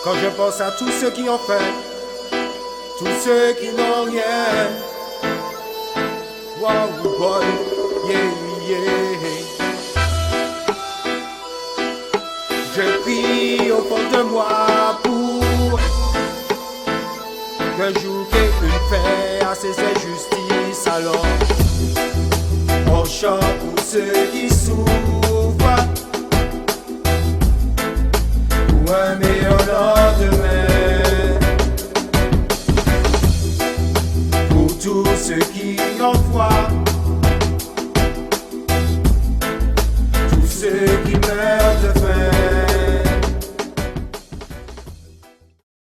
Quand je pense à tous ceux qui ont fait, tous ceux qui n'ont rien. Wow, boy, yeah, yeah. Je prie au fond de moi pour qu'un jour quelqu'un fait à ses injustices. Alors, on chante pour ceux qui souffrent, pour un meilleur lendemain, pour tous ceux qui ont foi, tous ceux qui meurent de faim.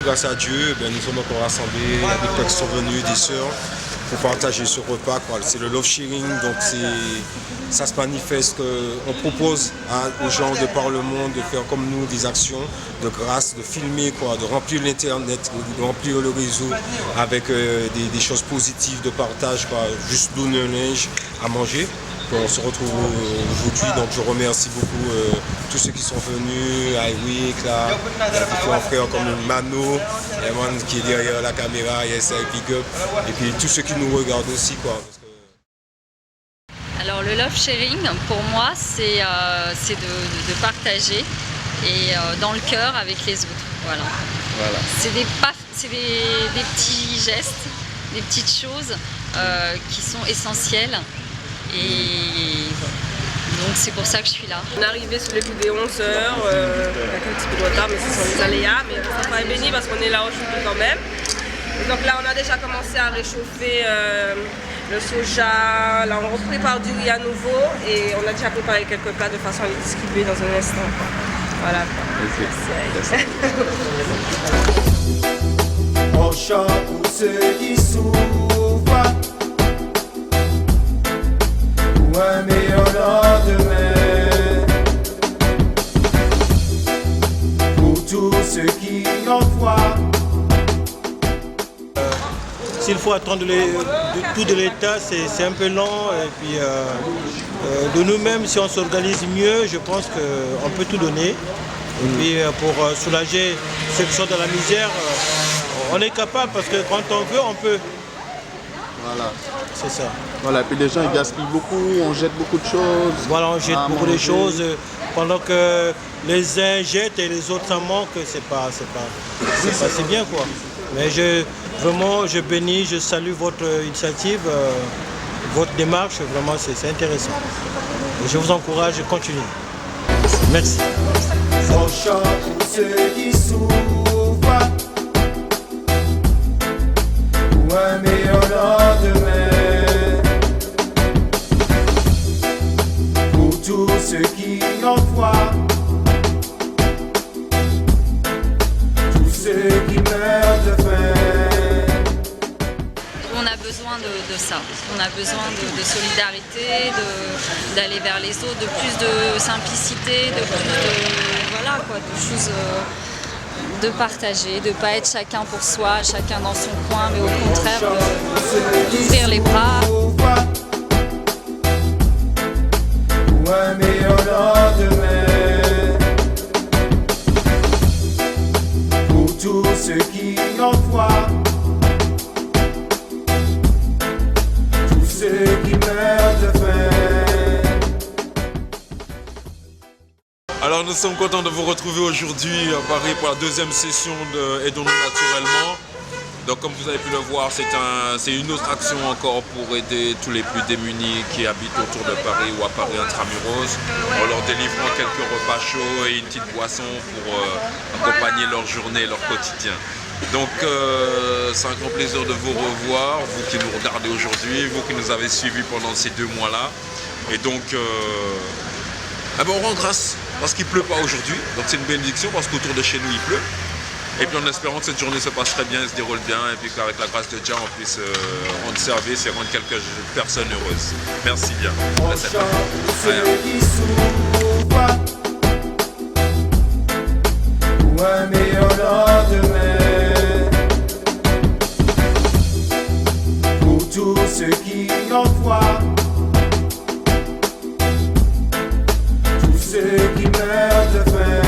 Grâce à Dieu, nous sommes encore rassemblés, il y a des frères qui sont venus, des sœurs, pour partager ce repas. C'est le love sharing, donc ça se manifeste qu'on propose aux gens de par le monde de faire comme nous des actions de grâce, de filmer, de remplir l'internet, de remplir le réseau avec des choses positives de partage, juste donner un linge à manger. On se retrouve aujourd'hui, donc je remercie beaucoup tous ceux qui sont venus, Iwick, là, différents frères comme Mano, qui est derrière la caméra, yes, Big Up, et puis tous ceux qui nous regardent aussi. Alors le love sharing, pour moi, c'est de partager et dans le cœur avec les autres. Voilà. C'est des petits gestes, des petites choses qui sont essentielles. Et donc c'est pour ça que je suis là. On est arrivé sur les coups des 11h, avec un petit peu de retard, mais ce sont les aléas. Mais ça va être béni parce qu'on est là aujourd'hui quand même. Et donc là on a déjà commencé à réchauffer le soja. Là on prépare du riz à nouveau et on a déjà préparé quelques plats de façon à les distribuer dans un instant. Voilà. Okay. On chante pour ceux qui souffrent, un meilleur lendemain, pour tous ceux qui ont foi. S'il faut attendre tout de l'État, c'est un peu lent. Et puis de nous-mêmes, si on s'organise mieux, je pense qu'on peut tout donner. Et puis pour soulager ceux qui sont dans la misère, on est capable parce que quand on veut, on peut. Voilà. C'est ça. Voilà, et puis les gens ils gaspillent beaucoup, on jette beaucoup de choses. Voilà, on jette beaucoup de choses pendant que les uns jettent et les autres en manquent, c'est pas c'est bien quoi. Mais vraiment je bénis, je salue votre initiative, votre démarche, vraiment c'est intéressant. Et je vous encourage, continuez. Merci. On chante pour ceux qui souffrent, pour un meilleur lendemain, pour tous ceux qui ont foi, tous ceux qui meurent de faim. On a besoin de ça, on a besoin de solidarité, d'aller vers les autres, de plus de simplicité, de plus de choses, de partager, de ne pas être chacun pour soi, chacun dans son coin, mais au contraire d'ouvrir les bras. Pour un meilleur lendemain, pour tous ceux qui ont foi, tous ceux qui meurent de faim. Alors nous sommes contents de vous retrouver aujourd'hui à Paris pour la deuxième session de Aidons-nous naturellement. Donc comme vous avez pu le voir, c'est une autre action encore pour aider tous les plus démunis qui habitent autour de Paris ou à Paris intramuros, en leur délivrant quelques repas chauds et une petite boisson pour accompagner leur journée et leur quotidien. Donc c'est un grand plaisir de vous revoir, vous qui nous regardez aujourd'hui, vous qui nous avez suivis pendant ces 2 mois-là. Et donc on rend grâce parce qu'il ne pleut pas aujourd'hui, donc c'est une bénédiction parce qu'autour de chez nous il pleut. Et puis en espérant que cette journée se passe très bien et se déroule bien, et puis qu'avec la grâce de Dieu on puisse rendre service et rendre quelques personnes heureuses. Merci bien. On chante pour ceux qui souffrent, pour un meilleur lendemain, pour tous ceux qui ont foi, tous ceux qui meurent de faim.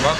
va.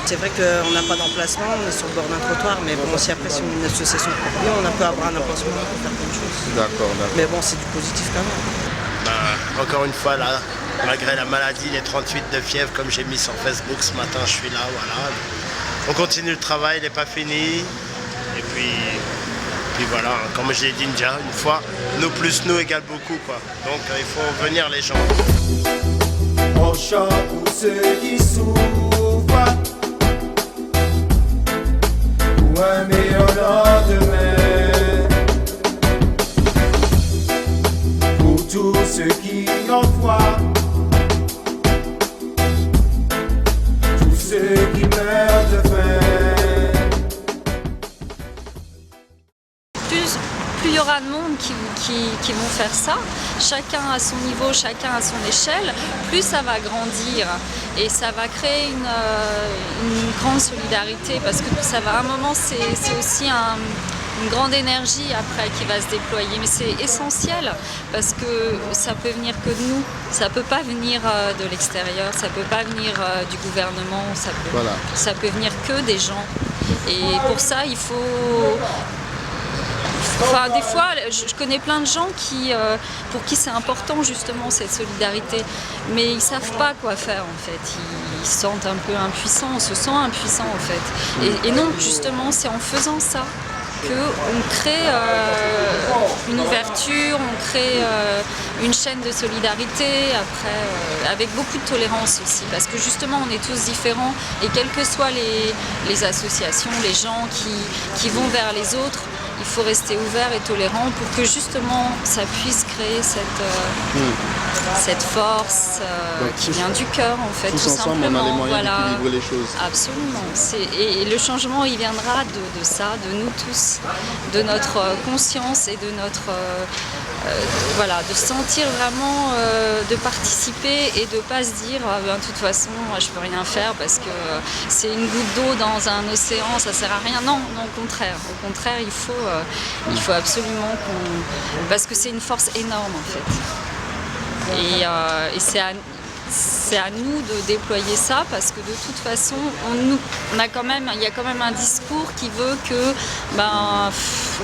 C'est vrai qu'on n'a pas d'emplacement, on est sur le bord d'un trottoir, mais bon, si après c'est une association propre, on peut avoir un emplacement pour faire plein de choses. D'accord, d'accord. Mais bon, c'est du positif quand même. Encore une fois, là, malgré la maladie, les 38 de fièvre, comme j'ai mis sur Facebook ce matin, je suis là, voilà. On continue le travail, il n'est pas fini. Et puis voilà, comme je l'ai dit déjà une fois, nous plus nous égale beaucoup, quoi. Donc il faut venir les gens. On chante pour ceux qui souffrent, pour un meilleur lendemain, pour tous ceux qui ont foi, tous ceux qui meurent de faim. Plus il y aura de monde qui vont faire ça, chacun à son niveau, chacun à son échelle, plus ça va grandir et ça va créer une grande solidarité parce que ça va, à un moment, c'est aussi une grande énergie après qui va se déployer, mais c'est essentiel parce que ça peut venir que de nous, ça peut pas venir de l'extérieur, ça peut pas venir du gouvernement, ça peut venir que des gens et pour ça il faut... Enfin, des fois, je connais plein de gens pour qui c'est important justement cette solidarité, mais ils ne savent pas quoi faire en fait. Ils se sentent un peu impuissants, on se sent impuissant en fait. Et non, justement, c'est en faisant ça qu'on crée une ouverture, on crée une chaîne de solidarité, après, avec beaucoup de tolérance aussi, parce que justement on est tous différents et quelles que soient les associations, les gens qui vont vers les autres, il faut rester ouvert et tolérant pour que justement ça puisse créer cette force qui vient du cœur en fait, tous tout ensemble, simplement. on a les moyens Voilà. d'équilibrer les choses. Absolument. Et le changement, il viendra de ça, de nous tous, de notre conscience et de notre... voilà, de se sentir vraiment, de participer et de ne pas se dire de toute façon je peux rien faire parce que c'est une goutte d'eau dans un océan, ça sert à rien. Non, non, au contraire, il faut absolument parce que c'est une force énorme en fait. Et c'est à nous de déployer ça parce que de toute façon, il y a quand même un discours qui veut que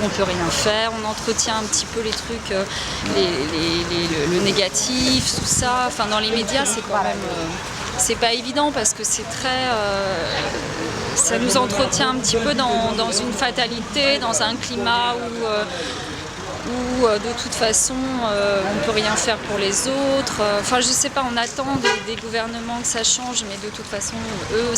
on peut rien faire, on entretient un petit peu les trucs, le négatif, tout ça. Enfin, dans les médias, c'est quand même, c'est pas évident parce que c'est très, ça nous entretient un petit peu dans une fatalité, dans un climat où de toute façon on ne peut rien faire pour les autres. Enfin, je sais pas, on attend des gouvernements que ça change, mais de toute façon, eux,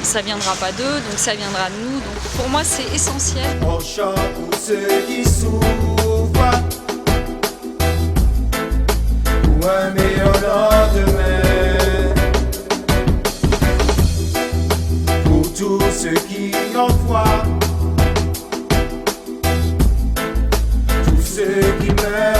ça viendra pas d'eux, donc ça viendra de nous. Donc pour moi, c'est essentiel. On chante pour ceux qui souffrent, pour un meilleur lendemain, pour tous ceux qui ont foi, ceux qui meurent